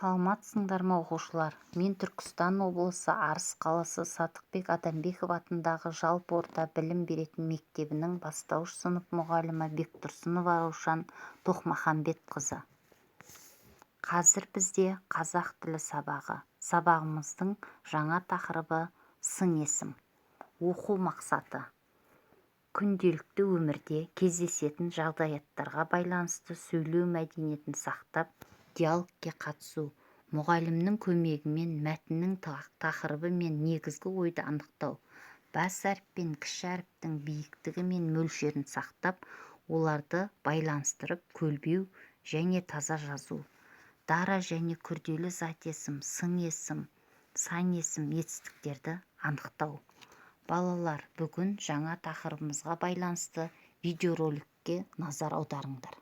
Саламатсыңдар ма оқушылар? Мен Түркістан облысы Арыс қаласы Сатықбек Адамбеков атындағы жалпы орта білім беретін мектебінің бастауыш сынып мұғалімі Бектұрсынова Раушан Тоқмахамбетқызы. Қазір бізде қазақ тілі сабағы. Сабағымыздың жаңа тақырыбы сын есім. Оқу мақсаты: күнделікті өмірде кездесетін жағдаяттарға байланысты сөйлеу мәдениетін сақтап, диалогке қатысу, мұғалімнің көмегімен мәтіннің тақырыбы мен негізгі ойды анықтау, бас әріп пен кіші әріптің биіктігі мен мөлшерін сақтап, оларды байланыстырып көлбеу және таза жазу, дара және күрделі зат есім, сын есім, сан есім етістіктерді анықтау. Балалар, бүгін жаңа тақырыбымызға байланысты видеороликке назар аударыңдар.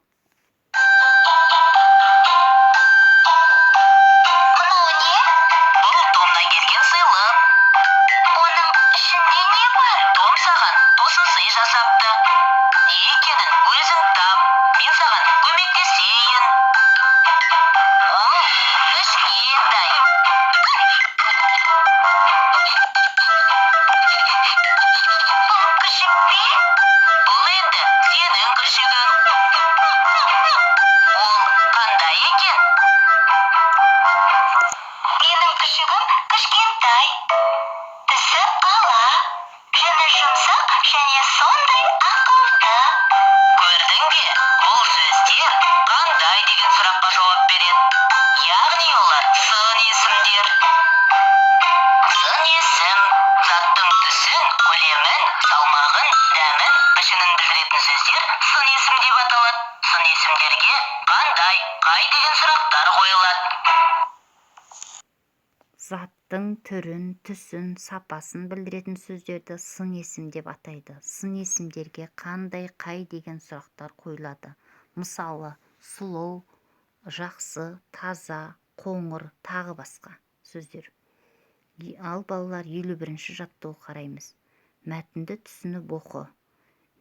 Заттың түрін, түсін, сапасын білдіретін сөздерді сын есім деп атайды. Сын есімдерге қандай, қай деген сұрақтар қойылады. Мысалы, сұлу, жақсы, таза, қоңыр, тағы басқа сөздер. Ал балалар, 51-ші жаттығу қараймыз. Мәтінді түсініп оқы.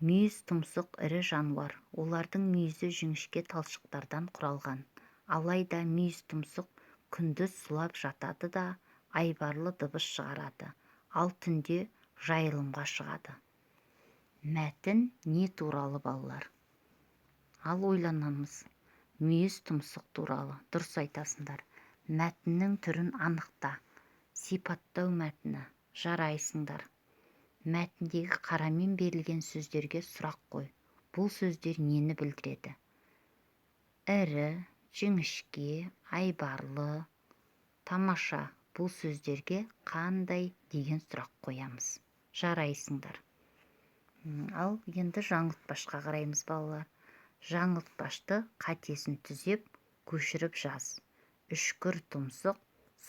Мүйіз тұмсық ірі жануар. Олардың мүйізі жіңішке талшықтардан құралған. Алайда мүйіз тұмсық күндіз сұлап жатады да айбарлы дыбыс шығарады, ал түнде жайылымға шығады. Мәтін не туралы балалар? Ал ойланамыз. Мүйіз тұмсық туралы. Дұрыс айтасыңдар. Мәтіннің түрін анықта. Сипаттау мәтіні. Жарайсыңдар. Мәтіндегі қарамен берілген сөздерге сұрақ қой. Бұл сөздер нені білдіреді? Ірі, жіңішке, айбарлы, тамаша. Бұл сөздерге қандай деген сұрақ қоямыз. Жарайсыңдар. Ал енді жаңылтпашқа қараймыз балалар. Жаңылтпашты қатесін түзеп, көшіріп жаз. Үшкір тұмсық,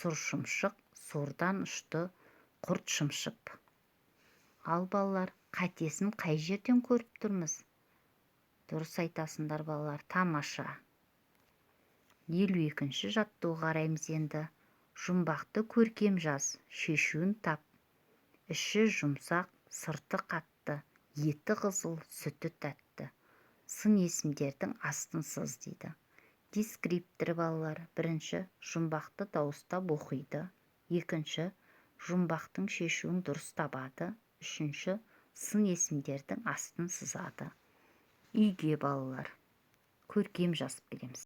сұр шымшық, сордан ұшты құрт шымшып. Ал балалар, қатесін қай жерден көріп тұрмыз? Дұрыс айтасыңдар балалар, тамаша. 52-ші жаттығу қараймыз енді. Жұмбақты көркем жаз, шешуін тап. Іші жұмсақ, сырты қатты, еті қызыл, сүті тәтті. Сын есімдердің астын сыз дейді. Дескриптор балалар: бірінші, жұмбақты дауыстап оқиды. Екінші, жұмбақтың шешуін дұрыс табады. Үшінші, сын есімдердің астын сызады. Үйге балалар, көркем жазып келеміз.